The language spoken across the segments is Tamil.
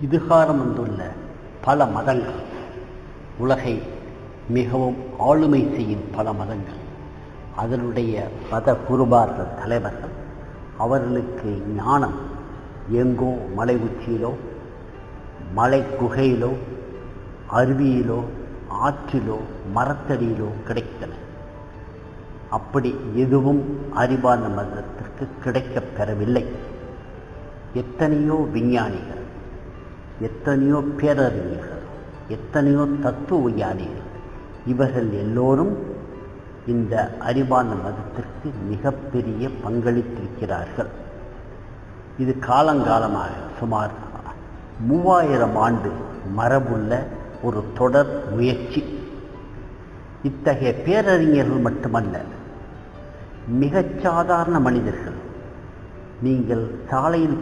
இதுகாரம் வந்துள்ள பல மதங்கள், உலகை மிகவும் ஆளுமை செய்யும் பல மதங்கள், அதனுடைய மத குருபார்கள் தலைவர்கள், அவர்களுக்கு ஞானம் எங்கோ மலை உச்சியிலோ, மலை குகையிலோ, அருவியிலோ, ஆற்றிலோ, மரத்தடியிலோ கிடைத்தன. அப்படி எதுவும் அறிவார்ந்த மதத்திற்கு கிடைக்கப் பெறவில்லை. எத்தனையோ விஞ்ஞானிகள், எத்தனையோ பேரறிஞர்கள், எத்தனையோ தத்துவ ஞானிகள், இவர்கள் எல்லோரும் இந்த அறிவார்ந்த மதத்திற்கு மிகப்பெரிய பங்களித்திருக்கிறார்கள். இது காலங்காலமாக சுமார் 3000 ஆண்டு மரபுள்ள ஒரு தொடர் முயற்சி. இத்தகைய பேரறிஞர்கள் மட்டுமல்ல, மிகச் சாதாரண மனிதர்கள், நீங்கள் சாலையில்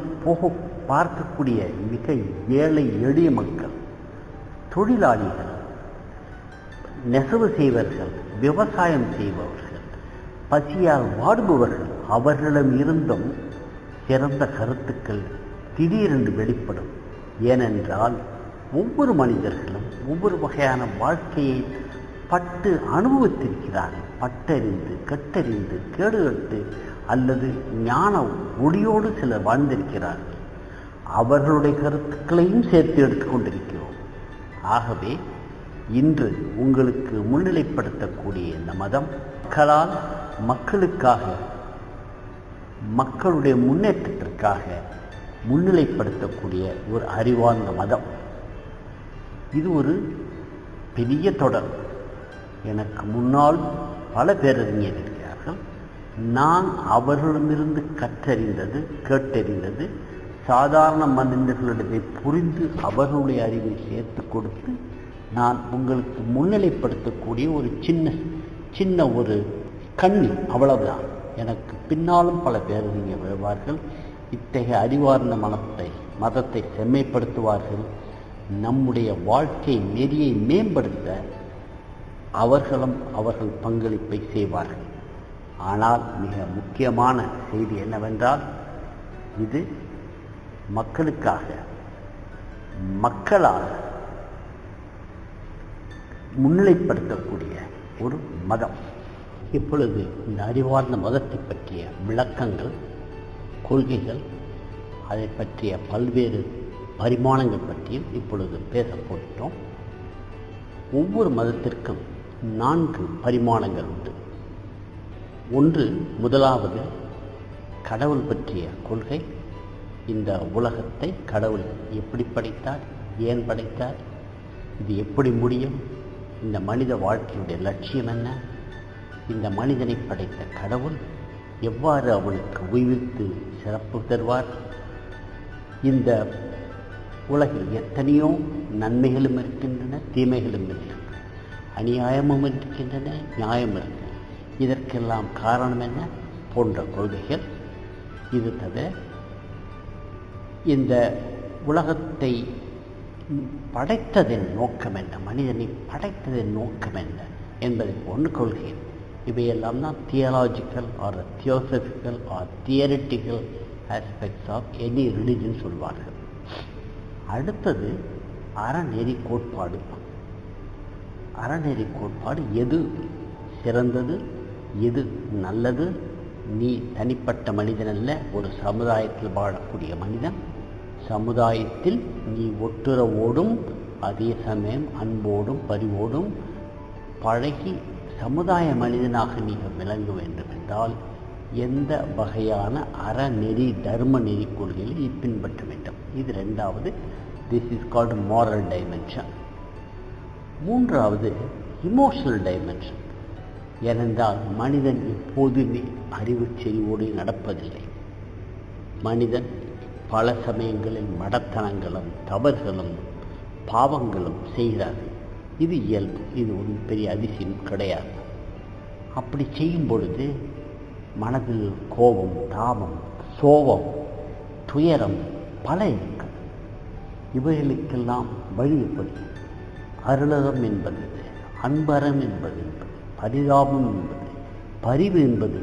பார்க்கக்கூடிய மிக ஏழை எளிய மக்கள், தொழிலாளிகள், நெசவு செய்வர்கள், விவசாயம் செய்பவர்கள், பசியால் வாடுபவர்கள், அவர்களிடம் இருந்தும் சிறந்த கருத்துக்கள் திடீரென்று வெளிப்படும். ஏனென்றால் ஒவ்வொரு மனிதர்களும் ஒவ்வொரு வகையான வாழ்க்கையை பட்டு அனுபவித்திருக்கிறார்கள். பட்டறிந்து, கட்டறிந்து, கேடுகட்டு அல்லது ஞான ஒளியோடு சிலர் வாழ்ந்திருக்கிறார்கள். அவர்களுடைய கருத்துக்களையும் சேர்த்து எடுத்துக்கொண்டிருக்கிறோம். ஆகவே இன்று உங்களுக்கு முன்னிலைப்படுத்தக்கூடிய இந்த மதம் மக்களால், மக்களுக்காக, மக்களுடைய முன்னேற்றத்திற்காக முன்னிலைப்படுத்தக்கூடிய ஒரு அறிவார்ந்த மதம். இது ஒரு பெரிய தொடர். எனக்கு முன்னால் பல பேரறிஞர் இருக்கிறார்கள். நான் அவர்களிடமிருந்து கற்றறிந்தது, கேட்டறிந்தது, சாதாரண மனிதர்களிடத்தை புரிந்து அவர்களுடைய அறிவை சேர்த்து கொடுத்து நான் உங்களுக்கு முன்னிலைப்படுத்தக்கூடிய ஒரு சின்ன ஒரு கண்ணி, அவ்வளவுதான். எனக்கு பின்னாலும் பல பேரறிஞர் வருவார்கள். இத்தகைய அறிவார்ந்த மதத்தை செம்மைப்படுத்துவார்கள். நம்முடைய வாழ்க்கை நெறியை மேம்படுத்த அவர்களும் அவர்கள் பங்களிப்பை செய்வார்கள். ஆனால் மிக முக்கியமான செய்தி என்னவென்றால், இது மக்களுக்காக, மக்களால் முன்னிலைப்படுத்தக்கூடிய ஒரு மதம். இப்பொழுது இந்த அறிவார்ந்த மதத்தை பற்றிய விளக்கங்கள், கொள்கைகள், அதை பற்றிய பல்வேறு பரிமாணங்கள் பற்றியும் இப்பொழுது பேச போகிறோம். ஒவ்வொரு மதத்திற்கும் 4 பரிமாணங்கள் உண்டு. ஒன்று, முதலாவது கடவுள் பற்றிய கொள்கை. இந்த உலகத்தை கடவுள் எப்படி படைத்தார், ஏன் படைத்தார், இது எப்படி முடியும், இந்த மனித வாழ்க்கையுடைய லட்சியம் என்ன, இந்த மனிதனை படைத்த கடவுள் எவ்வாறு அவனுக்கு உய்வித்து சிறப்பு தருவார், இந்த உலகில் எத்தனையோ நன்மைகளும் இருக்கின்றன, தீமைகளும் இருக்கின்றன, அநியாயமும் இருக்கின்றன, நியாயம் இருக்கின்றன, இதற்கெல்லாம் காரணம் என்ன போன்ற கொள்கைகள். இது தவிர இந்த உலகத்தை படைத்ததின் நோக்கம் என்ன, மனிதனை படைத்ததின் நோக்கம் என்ன என்பதை போன்ற கொள்கைகள். இவையெல்லாம் தான் theological or theosophical or theoretical aspects of any religion சொல்வார்கள். அடுத்தது அறநெறி கோட்பாடு. அறநெறி கோட்பாடு எது சிறந்தது, எது நல்லது, நீ தனிப்பட்ட மனிதன் அல்ல, ஒரு சமுதாயத்தில் வாழக்கூடிய மனிதன், சமுதாயத்தில் நீ ஒட்டுறவோடும் அதே சமயம் அன்போடும் பரிவோடும் பழகி சமுதாய மனிதனாக நீங்கள் விளங்க வேண்டும் என்றால் எந்த வகையான அறநெறி தர்ம நெறி கொள்கைகளை நீ பின்பற்ற வேண்டும். இது 2வது. This is called moral dimension. 3வது இமோஷனல் டைமென்ஷன். ஏனென்றால் மனிதன் எப்போதுமே அறிவு செறிவோடு நடப்பதில்லை. மனிதன் பல சமயங்களில் மடத்தனங்களும் தவறுகளும் பாவங்களும் செய்கிறார்கள். இது இயல்பு, இது ஒரு பெரிய அதிசயம் கிடையாது. அப்படி செய்யும் பொழுது மனதில் கோபம், தாபம், சோகம், துயரம் பல இருக்கும். இவைகளுக்கெல்லாம் வழி எப்படி? அருளகம் என்பது, அன்பரம் என்பது, பரிதாபம் என்பது, பரிவு என்பது,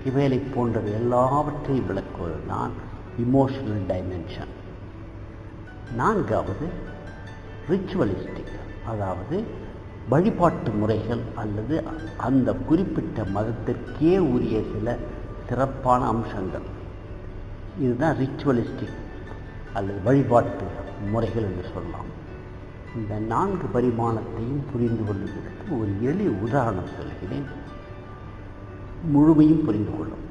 இவைகளை போன்ற எல்லாவற்றையும் விளக்குவது தான் இமோஷனல் டைமென்ஷன். நான்காவது ரிச்சுவலிஸ்டிக், அதாவது வழிபாட்டு முறைகள் அல்லது அந்த குறிப்பிட்ட மதத்திற்கே உரிய சில சிறப்பான அம்சங்கள். இதுதான் ரிச்சுவலிஸ்டிக் அல்லது வழிபாட்டு முறைகள் என்று சொல்லலாம். இந்த 4 பரிமாணத்தையும் புரிந்து கொள்வதற்கு ஒரு எளிய உதாரணம் சொல்கிறேன், முழுமையும் புரிந்து கொள்ளும்.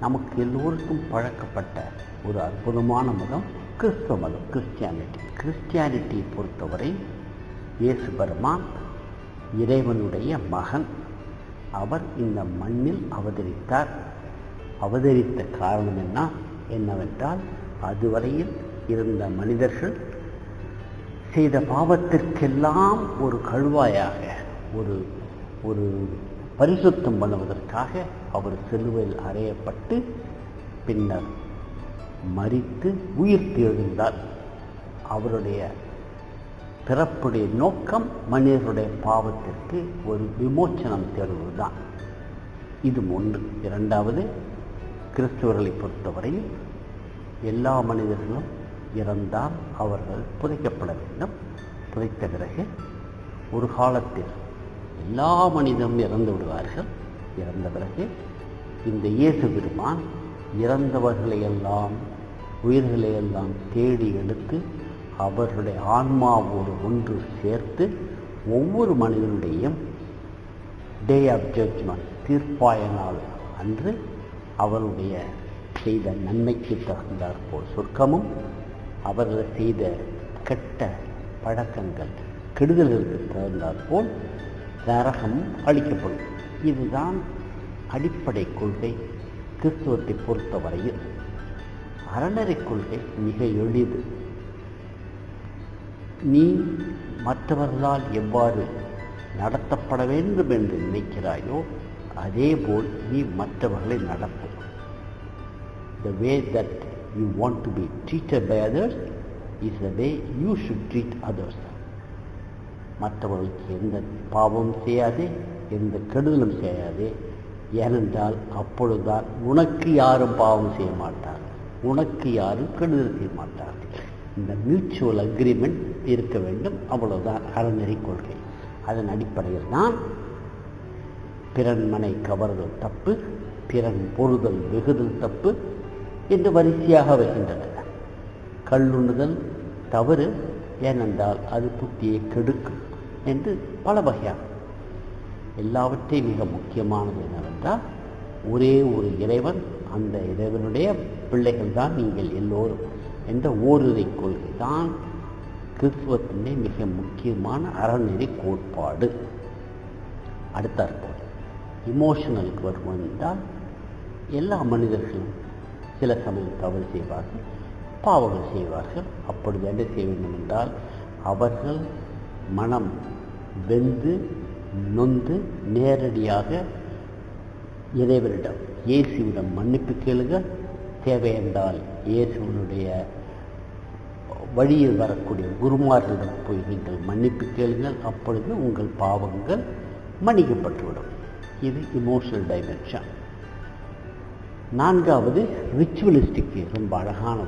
நமக்கு எல்லோருக்கும் பழக்கப்பட்ட ஒரு அற்புதமான மதம் கிறிஸ்தவ மதம், கிறிஸ்டியானிட்டியை பொறுத்தவரை இயேசு பெருமான் இறைவனுடைய மகன். அவர் இந்த மண்ணில் அவதரித்தார். அவதரித்த காரணம் என்னவென்றால், அதுவரையில் இருந்த மனிதர்கள் செய்த பாவத்திற்கெல்லாம் ஒரு கழுவாயாக, ஒரு பரிசுத்தம் பண்ணுவதற்காக அவர் சிலுவையில் அறையப்பட்டு பின்னர் மரித்து உயிர்த்து எழுந்தார். அவருடைய பிறப்புடைய நோக்கம் மனிதருடைய பாவத்திற்கு ஒரு விமோச்சனம் தேடுவதுதான். இது ஒன்று. இரண்டாவது, கிறிஸ்துவர்களை பொறுத்தவரையில் எல்லா மனிதர்களும் இறந்தால் அவர்கள் புதைக்கப்பட வேண்டும். புதைத்த பிறகு ஒரு காலத்தில் எல்லா மனிதனும் இறந்து விடுவார்கள். இறந்த பிறகு இந்த இயேசு பெருமான் இறந்தவர்களையெல்லாம் உயிர்களையெல்லாம் தேடி எடுத்து அவர்களுடைய ஆன்மாவோடு ஒன்று சேர்த்து ஒவ்வொரு மனிதனுடையும் டே ஆஃப் ஜட்ஜ்மெண்ட், தீர்ப்பாய நாள் அன்று அவருடைய செய்த நன்மைக்கு தகுந்தாற்போல் சொர்க்கமும், அவர்கள் செய்த கெட்ட பழக்கங்கள் கெடுதல்களுக்கு தகுந்தாற்போல் நரகமும் அளிக்கப்படும். இதுதான் அடிப்படை கொள்கை கிறிஸ்துவத்தை பொறுத்தவரையில். அறநெறி கொள்கை மிக எளிது. நீ மற்றவர்களால் எவ்வாறு நடத்தப்பட வேண்டும் என்று நினைக்கிறாயோ அதேபோல் நீ மற்றவர்களை நடத்து. The way that you want to be treated by others is the way you should treat others. மற்றவர்களுக்கு எந்த பாவமும் செய்யாதே, எந்த கெடுதலும் செய்யாதே. ஏனென்றால் அப்பொழுதுதான் உனக்கு யாரும் பாவம் செய்ய மாட்டார், உனக்கு யாரும் கெடுதல் செய்ய மாட்டார்கள். இந்த மியூச்சுவல் அக்ரிமெண்ட் இருக்க வேண்டும். அவ்வளவுதான் அறநெறி கொள்கை. அதன் அடிப்படையில் தான் பிறன் மனை கவர்தல் தப்பு, பிறன் பொறுதல் வெகுதல் தப்பு என்று வரிசையாக வருகின்றன. கள்ளுண்ணுதல் தவறு, ஏனென்றால் அது புத்தியை கெடுக்கும் என்று பல வகையாகும். எல்லாவற்றையும் மிக முக்கியமானது என்னவென்றால், ஒரே ஒரு இறைவன், அந்த இறைவனுடைய பிள்ளைகள் தான் நீங்கள் எல்லோரும் என்ற ஓரிரை கொள்கை தான் கிறிஸ்துவத்தினுடைய மிக முக்கியமான அறநெறி கோட்பாடு. அடுத்தாற்போல் இமோஷனலுக்கு வருவோம் என்றால், எல்லா மனிதர்களும் சில சமயம் தவறு செய்வார்கள், பாவங்கள் செய்வார்கள். அப்பொழுது என்ன செய்ய வேண்டும் என்றால், அவர்கள் மனம் வெந்து நொந்து நேரடியாக இறைவனிடம் இயேசுவிடம் மன்னிப்பு கேளுங்கள். தேவையென்றால் இயேசுவனுடைய வழியில் வரக்கூடிய குருமார்களிடம் போய் நீங்கள் மன்னிப்பு கேளுங்கள். அப்பொழுது உங்கள் பாவங்கள் மன்னிக்கப்பட்டுவிடும். இது இமோஷனல் டைமென்ஷன். நான்காவது ரிச்சுவலிஸ்டிக்கு ரொம்ப அழகான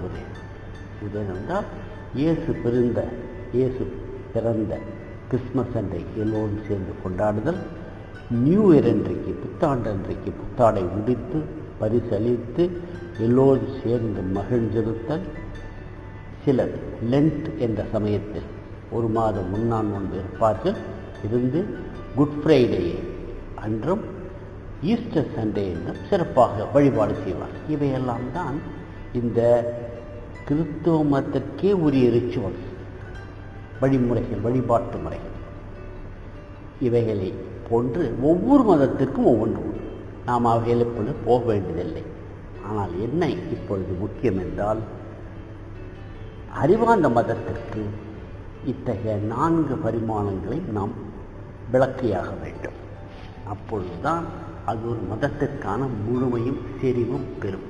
உதாரணம். இயேசு பிறந்த கிறிஸ்மஸ் அன்றைக்கு எல்லோரும் சேர்ந்து கொண்டாடுதல், நியூ இயர் அன்றைக்கு புத்தாண்டு அன்றைக்கு புத்தாடை உடித்து பரிசளித்து எல்லோரும் சேர்ந்து மகிழ்ந்திருத்தல். சிலர் லென்ட் என்ற சமயத்தில் ஒரு மாதம் முன்னாள் நோன்பு இருப்பார்கள், இருந்து குட் ஃப்ரைடே அன்றும் ஈஸ்டர் சண்டே என்றும் சிறப்பாக வழிபாடு செய்வார். இவையெல்லாம் தான் இந்த கிறிஸ்துவ மதத்திற்கே உரிய ரிச்சுவல்ஸ், வழிமுறைகள், வழிபாட்டு முறைகள். இவைகளை போன்று ஒவ்வொரு மதத்திற்கும் ஒவ்வொன்று உண்டு. நாம் அவைகளுக்குள்ள போக வேண்டியதில்லை. ஆனால் என்ன இப்பொழுது முக்கியம் என்றால், அறிவார்ந்த மதத்திற்கு இத்தகைய 4 பரிமாணங்களை நாம் விளக்கியாக வேண்டும். அப்பொழுதுதான் அது ஒரு மதத்திற்கான முழுமையும் செறிவும் பெறும்.